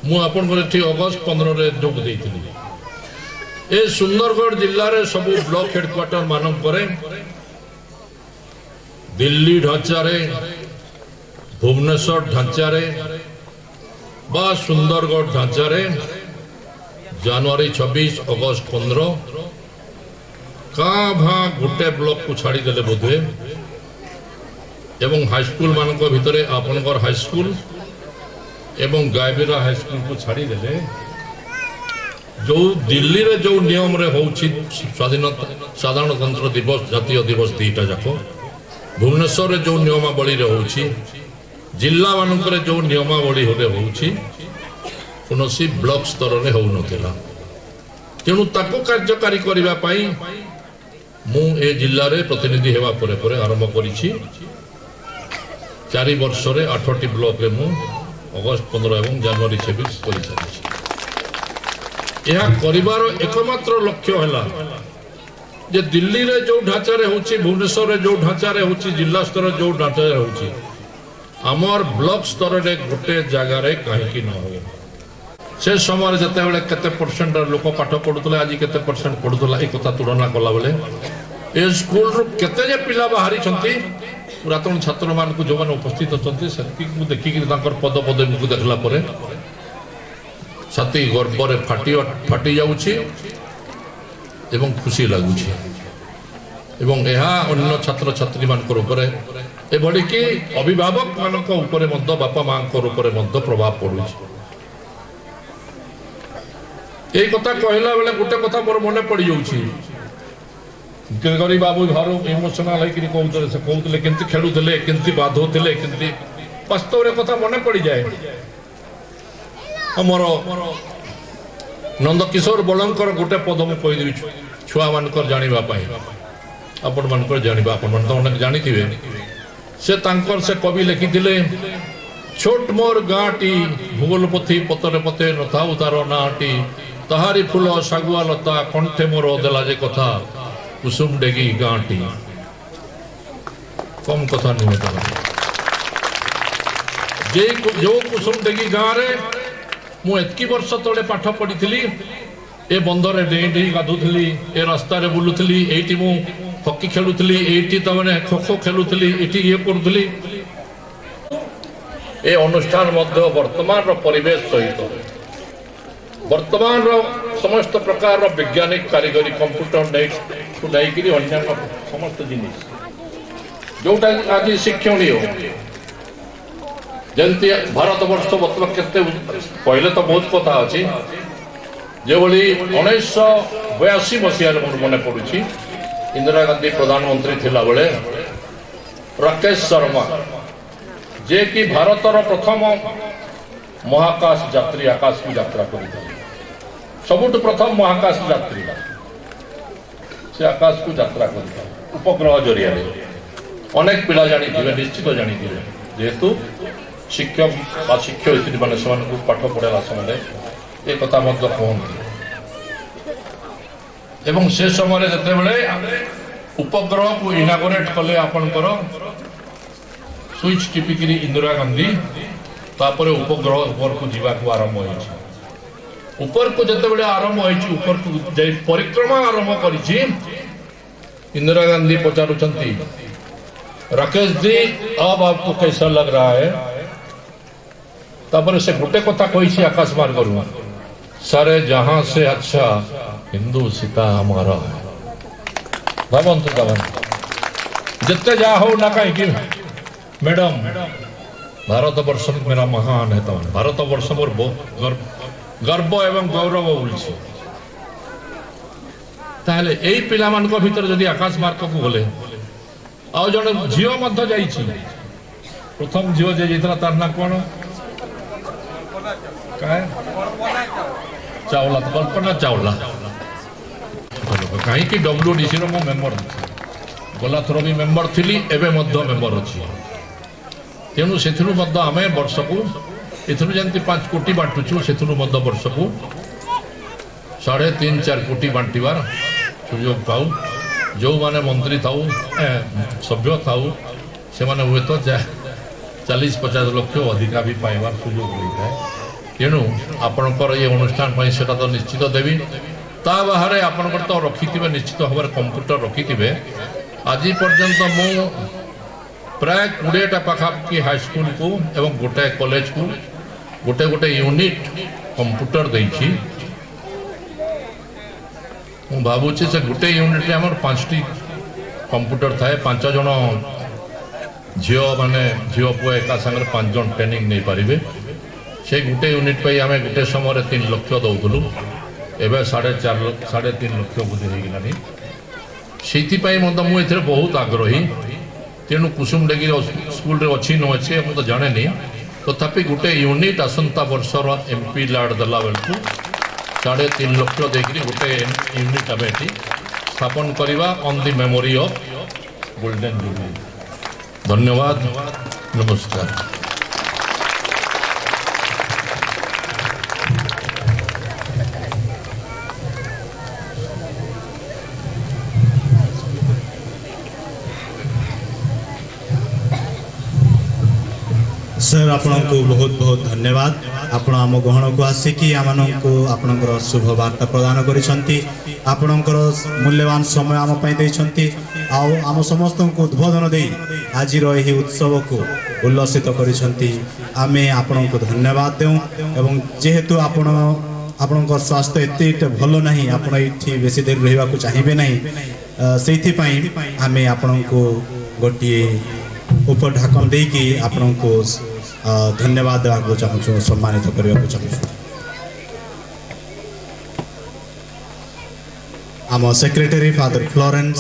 मु अगस्ट 15 रे जोग देइथिली ए सुंदरगढ़ जिल्ला रे सब ब्लॉक हेडक्वार्टर मानक दिल्ली ढांचारे भुवनेश्वर ढांचारे बा सुंदरगढ़ ढांचारे जनवरी 26 अगस्त 15 का भा गोटे ब्लॉक को छाड़ी देले बोधे एवं हाईस्कूल मानक भितर आपनकर हाईस्कूल एवं गायबीरा हाईस्कूल को छाड़ी देले जो दिल्ली रे जो नियम रे होउछि स्वाधीनता साधारणतंत्र दिवस जातीय दिवस दीटा जाक भुवनेश्वर रे जो नियमावली रे होउछि जिला मानक रे जो नियमावली रे होउछि कोनोसी ब्लॉक स्तर रे होउ नथिला तेणु ताको कार्यकारी करिबा पई मु ए जिल्ला रे प्रतिनिधि हेबा परे परे आरंभ करिछि 4 वर्ष रे 8टी ब्लॉक रे मु अगस्त 15 एवं जनवरी 26 करि सारिछि यह करिवार एकमात्र लक्ष्य हला जे दिल्ली रे जो ढांचा रे होछि भुवनेश्वर रे जो ढांचा रे होछि जिला स्तर जो ढांचा रे होछि हमर ब्लॉक स्तर रे गोटे जगह रे काहे कि न हो से समय जते बेले केते परसेंट लोक पाठ पढुतले आज केते परसेंट पढुतला ए कथा तुलना कला बेले ए स्कूल रो केते जे पिला बाहरी छंती पुरातन छात्र मान को जो माने उपस्थित छंती सती को देखि कि ताकर पद पदवी को देखला परे छाती गर्व रे फाटी जाउछि एवं खुशी लागुछि एवं एहा अन्य छात्र छात्री मान को ऊपर ए बडी कि अभिभावक मान को ऊपर मध्य बापा मां को ऊपर मध्य प्रभाव पडुछि ए कथा कहला बेले गोटे कथा मोर मने पड़ी जाउछि गरी बाबू घर इमोशनल है कि कहउतले से कहउतले केंति खेलुतले केंति बाधोतले केंति वास्तव रे कथा मने पड़ी जाए हमर नंद किशोर बलंकर गोटे पद मु कहि देबी छुआ मानकर जानिबा पई आपण मानकर जानिबा आपण मन तो अनेक जानिथिबे से तांकर से कवि लिखिथिले छोट मोर गाटी भूगोल पोथी पतरे पते नथाउ तार नाटी तहारी फूल सागुआ लता कंठे मोर देला जे कथा कुसुम डेगी गाटी कम कथा नहीं जे जो कुसुम डेगी गाँ रे मु एतकी वर्ष तले पाठ पढ़ी ए बंदरे डेई डेई गाधुली ए रास्ता रे बुलुली एठी मु हॉकी खेलुली एठी त माने खो खो खेलुली एठी ये करूली ए अनुष्ठान मध्य वर्तमान रो परिवेश सहित वर्तमान रो समस्त प्रकार रो वैज्ञानिक कारीगरी कंप्यूटर नहीं कि अन्य समस्त जिनिस जोटा आज शिक्षणीय जंती भारत वर्ष बर्तमान केते पहले तो बहुत कथा अछि जे भली 1982 मसिया मोर मने पडुछि इंदिरा गांधी प्रधानमंत्री थिला बेले राकेश शर्मा जे कि भारत रो प्रथम महाकाश यात्री आकाश की यात्रा करिता सबुठ प्रथम महाकाश यात्री से आकाश को यात्रा करिता उपग्रह जरिया रे अनेक पिला जानी दिबे निश्चित जानी दिबे जेतु शिक्षक बा शिक्षयित्री माने समान को पाठ पढ़ाला समय ए कथा मध्य कहंती एवं से समय जते बेले उपग्रह को इनागोरेट कले आपनकर स्विच टिपिकरी इंदिरा गांधी तापर उपग्रह ऊपर को जीवा को आरंभ होइछि ऊपर को जते बेले आरंभ होइछि ऊपर को जे परिक्रमा आरंभ करिछि इंदिरा गांधी पचारुचंती राकेश जी अब आपको कैसा लग रहा है तापर से गोटे कथा कहिछि आकाश मार्ग करू सारे जहां से अच्छा हिंदू सीता हमारा भगवंत दवन जते जा हो ना कहीं कि मैडम भारत वर्ष मेरा महान है तो भारत वर्ष मोर गर्व एवं गौरव बोलछि ताहले एई पिला मान को भीतर जदी आकाश मार्ग को बोले आ जण झियो मध्य जाईछि प्रथम झियो जे जेतरा तार ना कोन काय चावला कल्पना चावला कहीं कि डब्ल्यूडीसी रो मेंबर गला थरो भी मेंबर थिली एबे मध्य मेंबर अछि तेणु से आम वर्ष को एथुरु जंती 5 कोटी बांटुचु से वर्ष को 3.5-4 कोटी बांटिबार सुयोग पाऊ जो माने मंत्री थाऊ सभ्य थाऊ से माने हुए तो 40-50 लक्ष अधिका भी पाइबार सुयोग होता है तेणु आपणकर ये अनुष्ठान से तो निश्चित देवी ता बाहर आपणकर तो रखि निश्चित भाव कंप्यूटर रखि आज पर्यंत मु प्राय 20टा पाखापाखि हाईस्कल को एवं गोटे कॉलेज को गोटे गोटे यूनिट कंप्यूटर देछि भावुची से गोटे यूनिट आम 5टी कंप्यूटर थाए 5 जन झील माने झील पुआ एका संगे 5 जन ट्रेनिंग नहीं पारे से गोटे यूनिट पे आम गोटे समय 3 लाख दौलू एवं 3.5 लाख बुद्धि होगलानी से मुझे बहुत आग्रही तेणु कुसुम डेगी स्कूल अच्छी न अच्छे मुझे तो जाने नहीं तथापि गोटे यूनिट आसंता वर्षर एमपी लाड देला बेलू 3.5 लाख देकर गोटे यूनिट आम ये स्थापन करवा on the memory of golden jubilee. धन्यवाद, नमस्कार। सर आपण को बहुत बहुत धन्यवाद। आपण आम गहन को आसिकी आमको आपणकर शुभ वार्ता प्रदान करिसंती आपणकर मूल्यवान समय आम पई देइसंती आम समस्त को उद्बोधन दे आज यही उत्सव को उल्लसित करिसंती आमे आपण को धन्यवाद देउ एवं जेहेतु आपणकर स्वास्थ्य एते भलो नहीं आपण एठी बेसी देर रहबा को चाहिबे नहीं सेथि पई आमे आपण को गोटिए ऊपर ढाकन दे कि आपण को धन्यवाद देवाक चाहूँ सम्मानित करने को चाहूँ आम सेक्रेटरी फादर फ्लोरेंस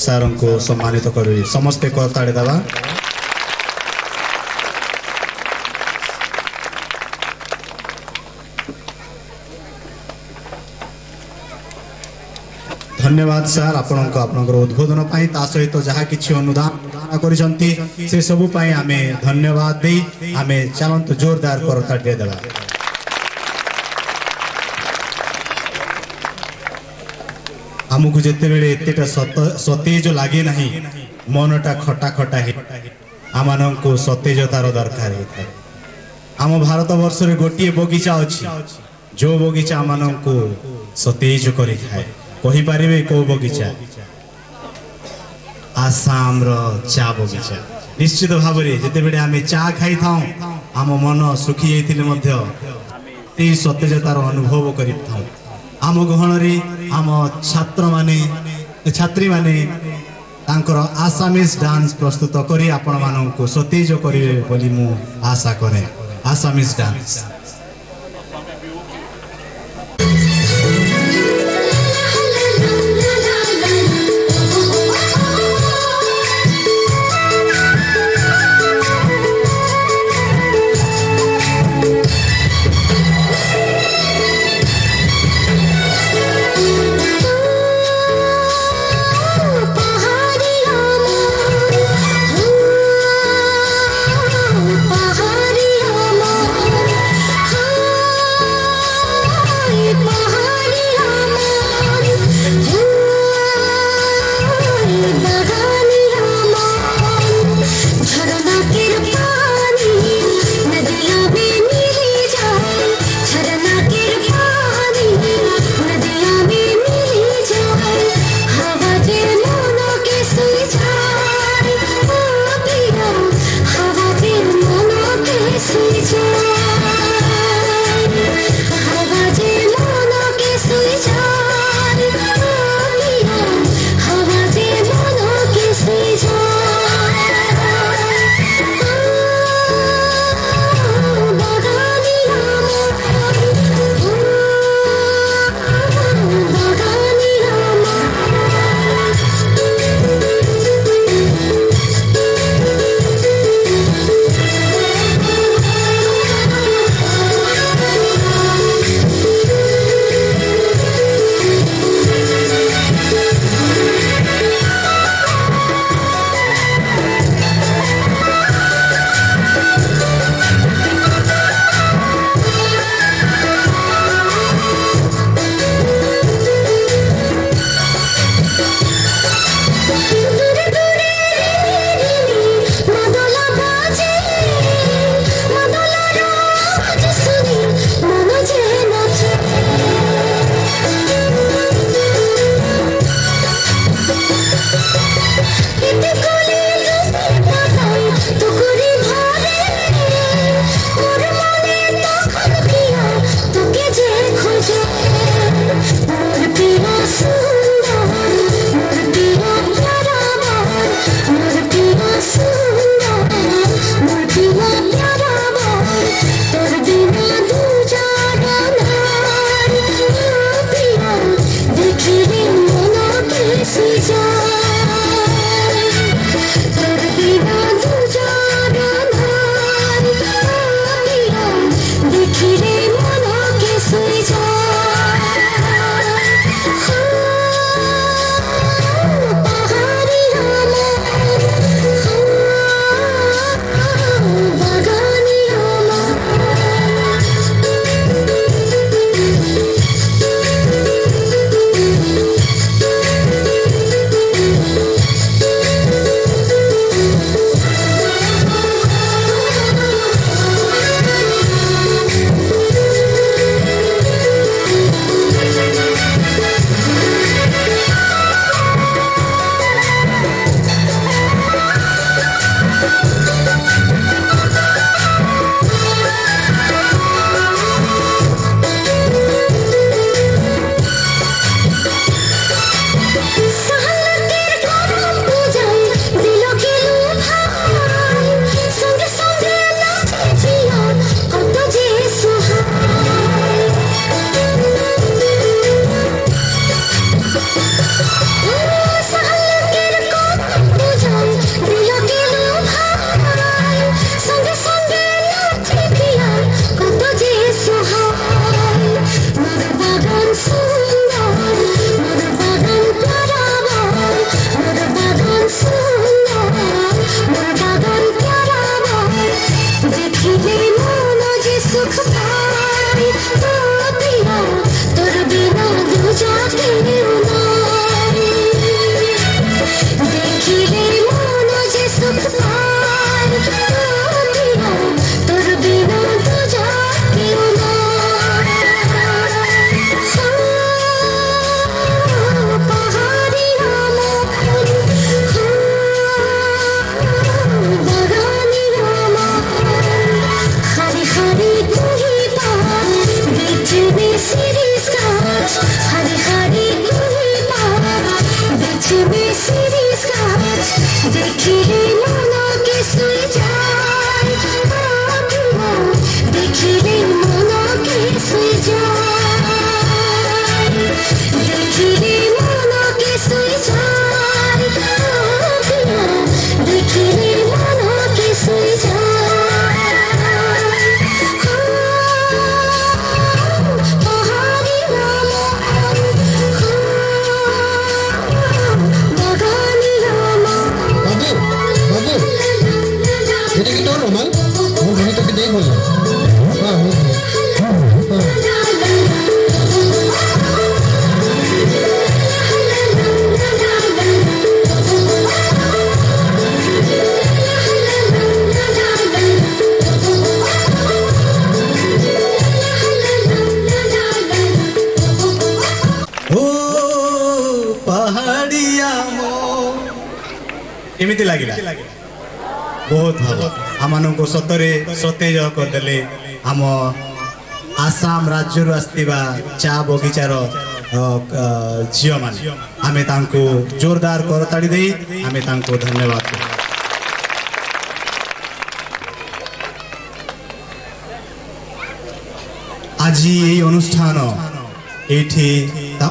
सर को सम्मानित कर समस्ते करताड़े देवा धन्यवाद सर आपणकर उद्बोधन पाई ता सहित जहाँ किसी अनुदान करिसंती से सबु पाई आमे धन्यवाद दे आमे चलंत जोरदार करताड़े देवा। आमको जिते बेले एतेटा सतेज लगे नहीं मनटा खटा खटा है आम को सतेजतार दरकार है। आम भारत वर्ष रे गोटे बगीचा अच्छी जो बगीचा आम को सतेज कर कही पारे कौ बगीचा आसाम चा बगीचा निश्चित भाव में जिते बड़े आम चा खाई था आम मन सुखी जाते सतेजतार अनुभव कर आम गहन आम छात्र माने छात्री माने आसामीज डांस प्रस्तुत करी आपण मानू सतेज करेंगे बोली मु आशा करे। आसामीज डांस पहाड़िया केमिति लागिला बहुत भल आमको सतरे सतेज करदे आम आसाम राज्य आसवा चा बगीचार झील मैंने आमे तांको जोरदार करताड़ी दे आमे तांको धन्यवाद करूं। आज ये अनुष्ठान ये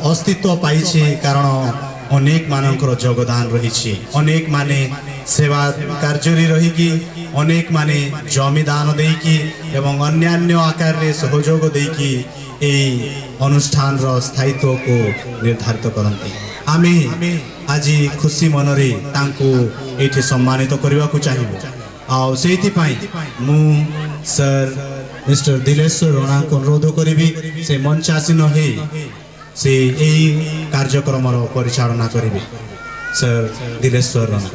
अस्तित्व पाई कारण अनेक मानकर योगदान रही अनेक माने सेवा कार्य रहीकि अनेक माने जमी दान देकी एवं अन्यान्य आकार रे सहयोग देकी ए अनुष्ठान रो स्थायित्व को निर्धारित करती आमे आज खुशी मनरे तांको एठी सम्मानित करबा को चाहिबो आ सेति पई मु सर मिस्टर दिलेश्वर राणा को अनुरोध करी से मंचासीन है से यही कार्यक्रम परिचालना करेंगे सर दिलेश्वर राणा।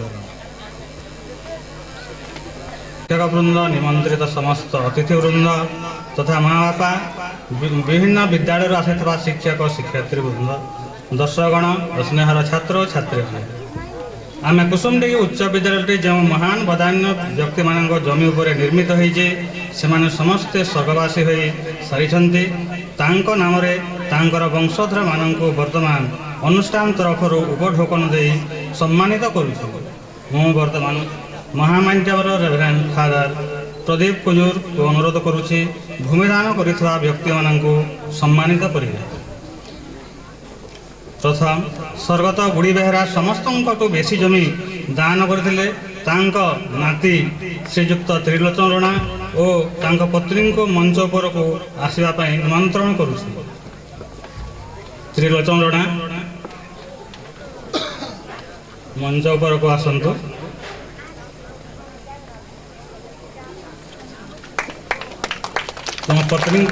शिक्षक वृंद निमंत्रित समस्त अतिथि वृंद तथा माँ बापा विभिन्न विद्यालय आसीथिबा शिक्षक शिक्षयित्री वृंद दर्शकगण स्नेहर छात्र छात्री आम कुसुमडी उच्च विद्यालय जो महान बदान्य व्यक्ति मान जमी उपर निर्मित होइजे सेमाने समस्ते स्वर्गवासी हो सारी नाम तांकर वंशधर मानक वर्तमान अनुष्ठान तरफ उपढोकन दे सम्मानित करुछु। मु वर्तमान महामान्यवर रेवरेंड फादर प्रदीप कुजूर को अनुरोध करुछि भूमिदान करिथिबा व्यक्ति मानक सम्मानित करिवे। प्रथम स्वर्गत बुढ़ी बेहरा समस्त बेसी जमी दान करथिले तांको नाती श्रीयुक्त त्रिलोचन राणा और तांको पत्नी को मंच उपर को आसवा पई निमंत्रण करुछि। त्रिलोचन राणा मंच उपर को आसंतु। तुम पत्नी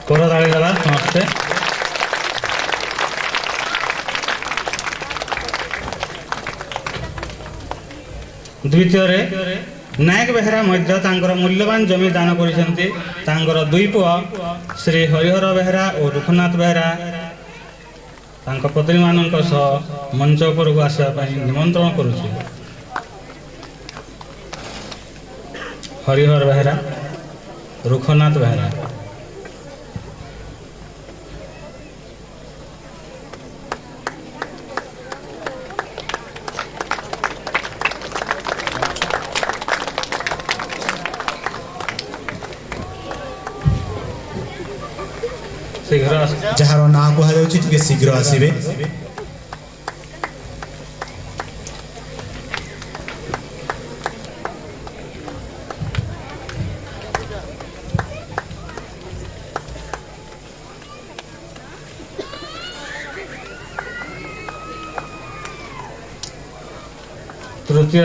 करताली दबा समस्ते। द्वितीय नायक बेहरा मध्य तांकर मूल्यवान जमी दान करिसेंती तांकर दुई पुआ श्री हरिहर बेहरा और रुखनाथ बेहरा तांक पत्नी मानक सह मंच उपर को आसवा पई निमंत्रण करुछि। हरिहर बेहरा रुखनाथ बेहरा शीघ्र जार ना कह शीघ्र आसवे। तृतीय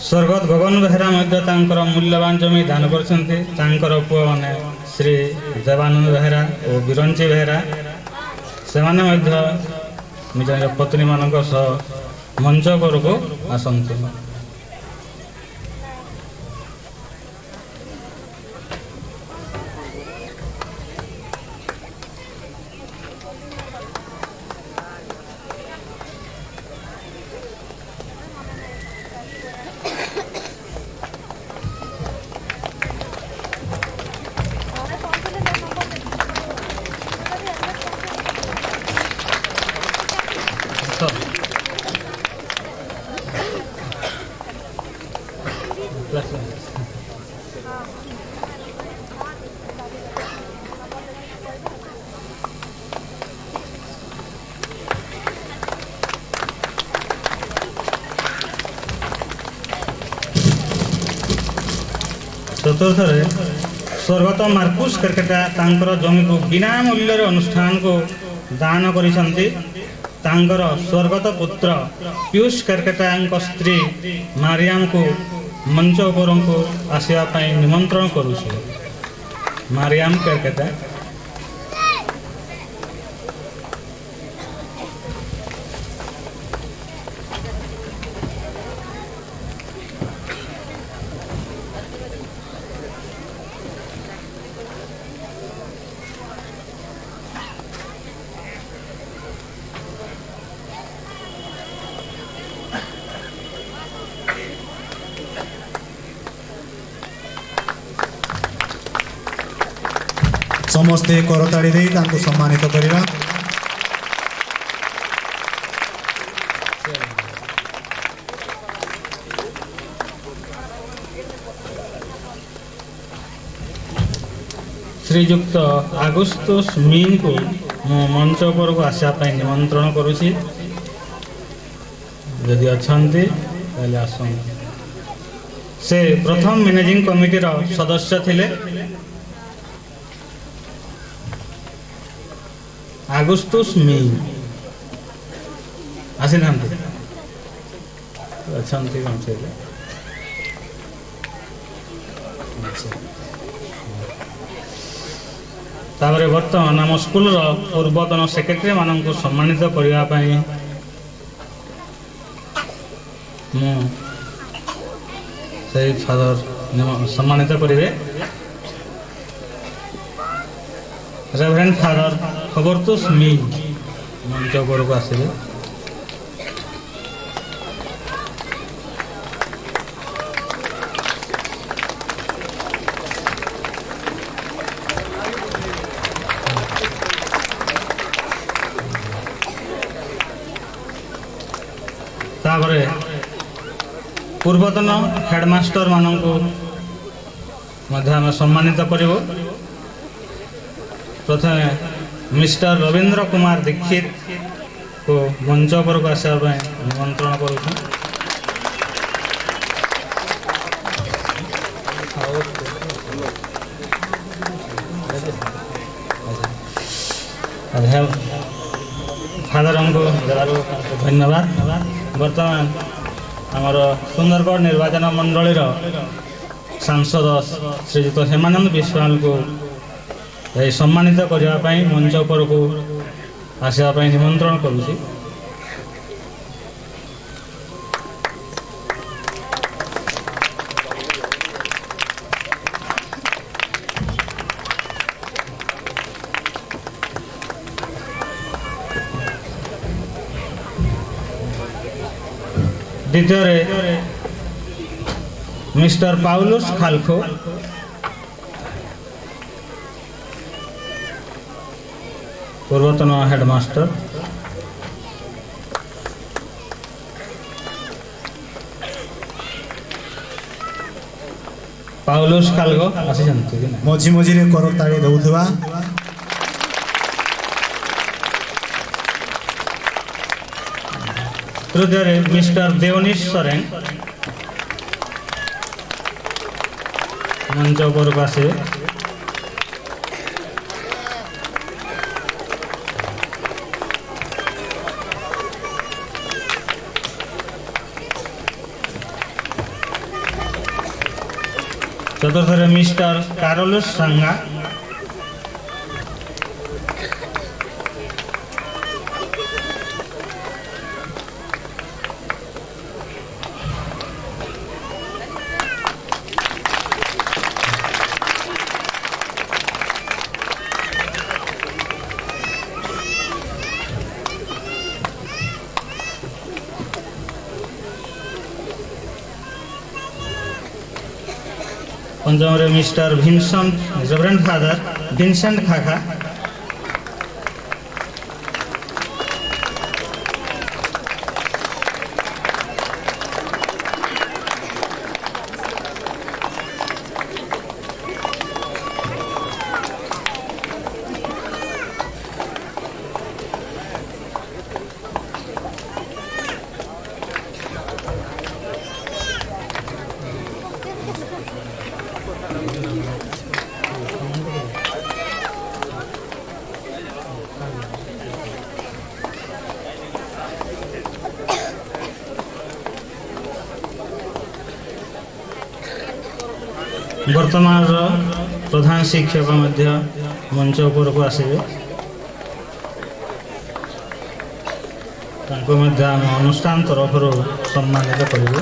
स्वर्गत गगन बेहरा मध्य तांकर मूल्यवान जमी दान करछन्ते तांकर पुआ माने श्री देवानंद बेहरा और बिरंची बेहरा से निज पत्नी मानक सह मंच पर को आसंतु। चतुर्थ स्वर्गत मार्कुस केरकेटा तांकर जमी को बिना मूल्य अनुष्ठान को दान करिसंती तांकर स्वर्गत पुत्र पीयूष केरकेटा स्त्री मारियाम को मंच उपरंकु आसिया पई निमंत्रण करूछि। मारियाम केरकेटा समस्ते करताड़ी दे तांको सम्मानित करिबा। श्रीयुक्त आगुस्तुस मीन को मंच पर को आशा पई निमंत्रण करूछि। यदि अछंती ताले आसन। से प्रथम मैनेजिंग कमिटी रो सदस्य थिले। आगुस्तुस मीन आसी नांती अछंती मंचले। तापर बर्तमान आम स्कूल पूर्वतन सेक्रेटरी मानक सम्मानित करने फादर सम्मानित करेंगे। रेवरेंड फादर खबरतुस मीन मंच उपरको आसबे। तापरे पूर्वतन हेडमास्टर मानक सम्मानित करिवो। प्रथम मिस्टर रविंद्र कुमार दीक्षित को मंच पर को आसा निमंत्रण करूँ। फादर को धन्यवाद। बर्तमान आमर सुंदरगढ़ निर्वाचन मंडल सांसद श्रीयुक्त हेमानंद विश्वाल को सम्मानित करने मंच पर को आसवाई निमंत्रण करुँची। द्वितीय मिस्टर पाउलुस खालखो पूर्वतन हेडमास्टर। पाउलुस खालखो आसी मझी मझी करताड़ी दौथवा। तृतीय मिस्टर देवनीश सोरेन मंच पर आसे। चतुर्थ मिस्टर कारोलुस सांगा। पंचम mister Vincent reverend father Vincent खाखा। वर्तमान प्रधान शिक्षक मध्य मंच उपरକୁ ଆସିବେ ତାଙ୍କୁ ମଧ୍ୟ ଆମ ଅନୁଷ୍ଠାନ ତରଫରୁ ସମ୍ମାନିତ କରିବୁ।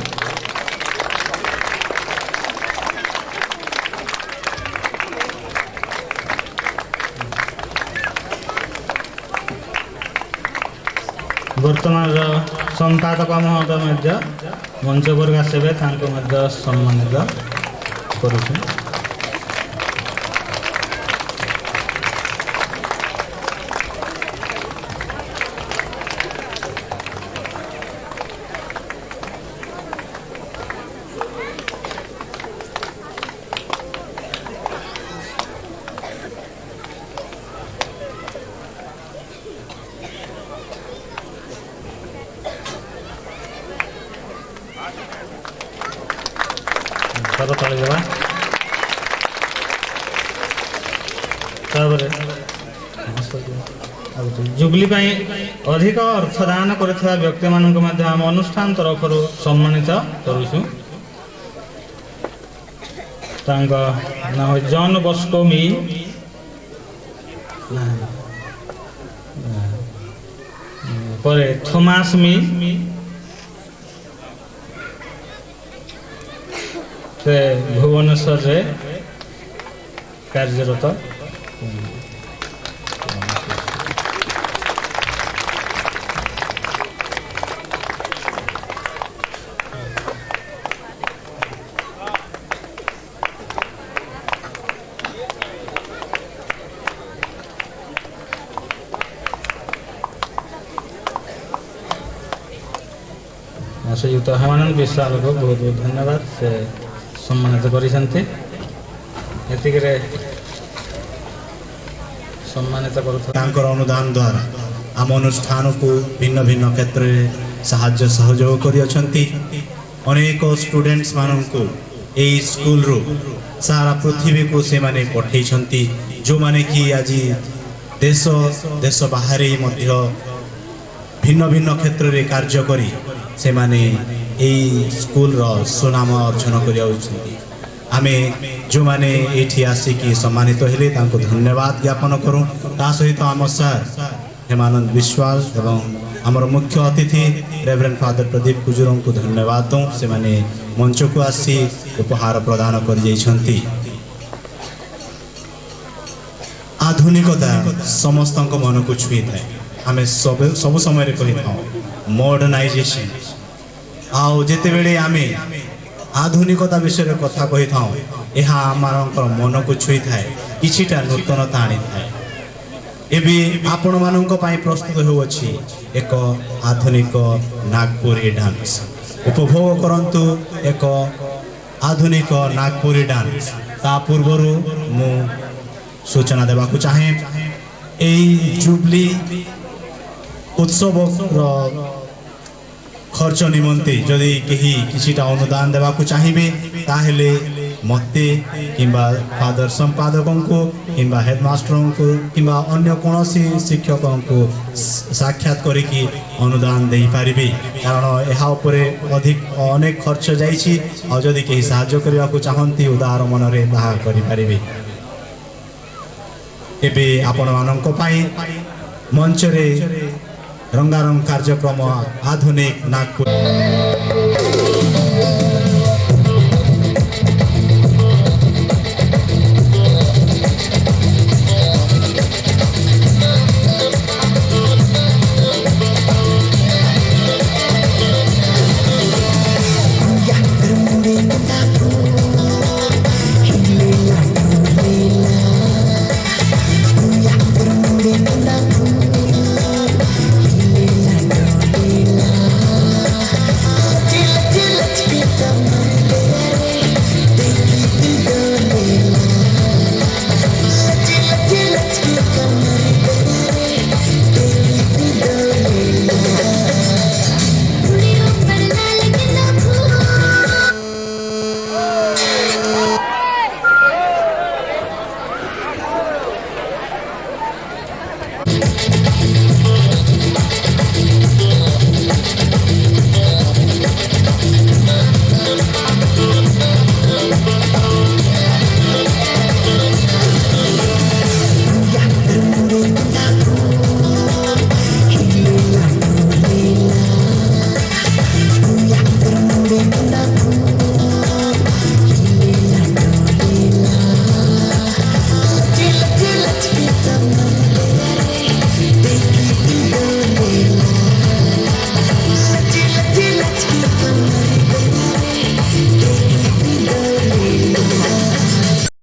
ବର୍ତ୍ତମାନର ସମ୍ପାଦକ ମହୋଦୟ ମଧ୍ୟ ମଞ୍ଚ ଉପରକୁ ଆସିବେ ତାଙ୍କୁ ମଧ୍ୟ ସମ୍ମାନିତ କରୁଛୁ। ତଳିଦେବା ତାପରେ जुबली ପାଇଁ ଅଧିକ ଅର୍ଥ ଦାନ କରିଥିବା ବ୍ୟକ୍ତିମାନଙ୍କୁ ମଧ୍ୟ ଆମ ଅନୁଷ୍ଠାନ ତରଫରୁ ସମ୍ମାନିତ କରୁଛୁ। ତାଙ୍କ ନାମ ଜନ୍ ବସ୍କୋ ମି, ପରେ ଥୋମାସ ମି, ସେ ଭୁବନେଶ୍ୱରରେ କାର୍ଯ୍ୟରତ। श्रीयुक्त हेमानंद विश्वाल को बहुत बहुत धन्यवाद से सम्मानित करिसेंते। एतिकरे सम्मानित तांकर अनुदान द्वारा आम अनुष्ठान को भिन्न भिन्न क्षेत्र में साहाय्य सहयोग करियछंती। अनेक स्टूडेंट्स माननको ए स्कूल रो सारा पृथ्वी को से माने पठेइछंती, जो माने कि आज देश देश बाहर मध्य भिन्न भिन्न क्षेत्र में कार्य करी से माने यही स्कूल रो सुनाम अर्जन करियाउछंती। आमे जो माने एठी आसिकी सम्मानित हेले तांको धन्यवाद ज्ञापन करूँ। ता सहित आम सर हेमानंद विश्वाल एवं आमर मुख्य अतिथि रेवरेंड फादर प्रदीप कुजुरं को धन्यवाद दूँ। से माने मंच को आसी उपहार प्रदान कर जाइछंती। आधुनिकता समस्त मन को छुई थाए। आम सब समय कही था मॉडर्नाइजेशन आओ जिते बेले आमे आधुनिकता विषय कथा कही था यह आम मन को छुई थाए, किछिटा नूतनता आनी थाए। एबे आपण मानक पई प्रस्तुत होउछि एक आधुनिक नागपुरी डांस। उपभोग करंतु एक आधुनिक नागपुरी डांस। ता पूर्वरु मु सूचना देबा को चाहे एई जुबली उत्सव खर्च निमंते जदि कहीं किछिटा अनुदान देवा को चाहिए ताहेले मते किंबा फादर संपादकों को किंबा हेडमास्टरों को किंबा अन्य कौनसी शिक्षकों को साक्षात करिकी अनुदान दे पारिबे। कारण यह उपरे अधिक अनेक खर्च जाइछि और जदि कहीं साहाय्य करबा को चाहंती उदार मनरे ताहा करि पारिबे। एबे आपण मानक पई मंच रे रंगारंग कार्यक्रम आधुनिक नागपुर।